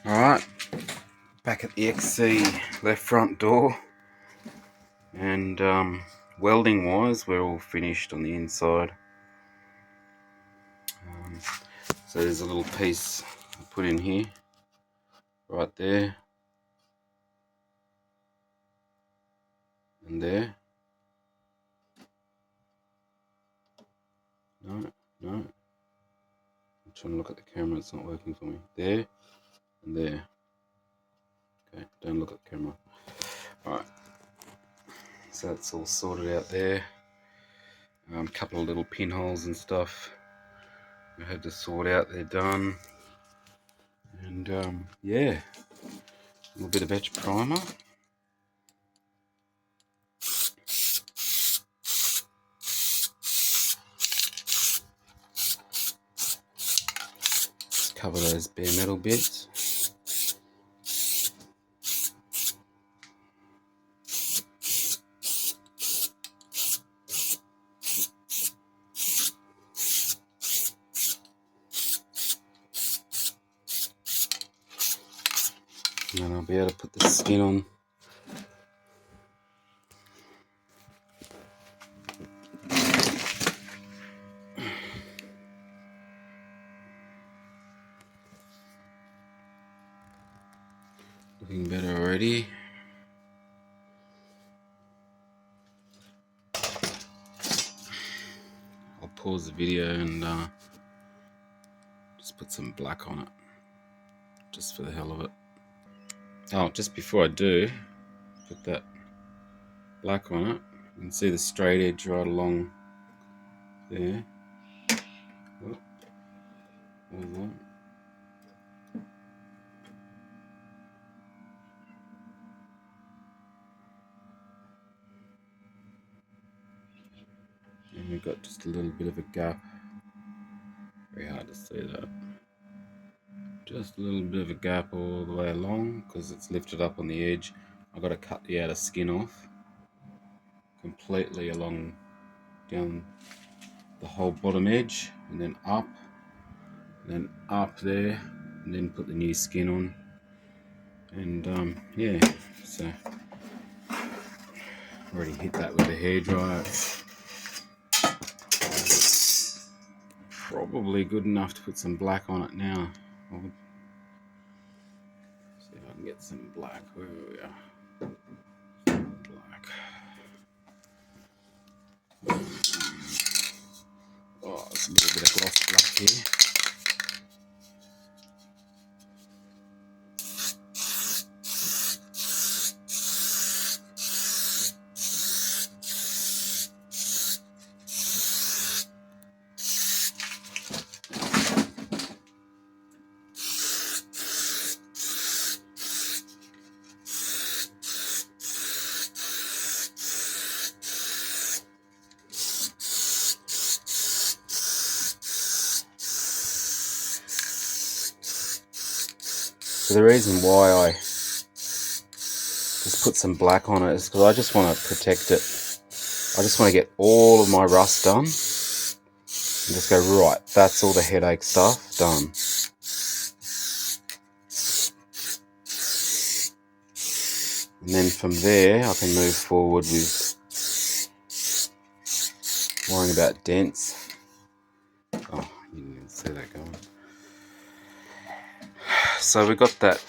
Alright, back at the XC left front door, and welding wise we're all finished on the inside. So there's a little piece I put in here, right there, and there. No, I'm trying to look at the camera, it's not working for me. There, and there. Okay, don't look at the camera. Alright, so that's all sorted out there. Couple of little pinholes and stuff I had to sort out, they're done. And yeah, a little bit of etch primer. Just cover those bare metal bits. And then I'll be able to put the skin on. Looking better already. I'll pause the video and just put some black on it, just for the hell of it. Oh, just before I do, put that black on it, you can see the straight edge right along there. Oh, there's that. And we've got just a little bit of a gap. Very hard to see that. Just a little bit of a gap all the way along because it's lifted up on the edge. I've got to cut the outer skin off completely along down the whole bottom edge, and then up there, and then put the new skin on. And yeah, so already hit that with a hairdryer. Probably good enough to put some black on it now. I'll see if I can get some black. Where we are. Black. Oh, it's a little bit of gloss black here. So the reason why I just put some black on it is because I just want to protect it. I just want to get all of my rust done and just go, right, that's all the headache stuff done. And then from there I can move forward with worrying about dents. Oh, you didn't even see that going. So we got that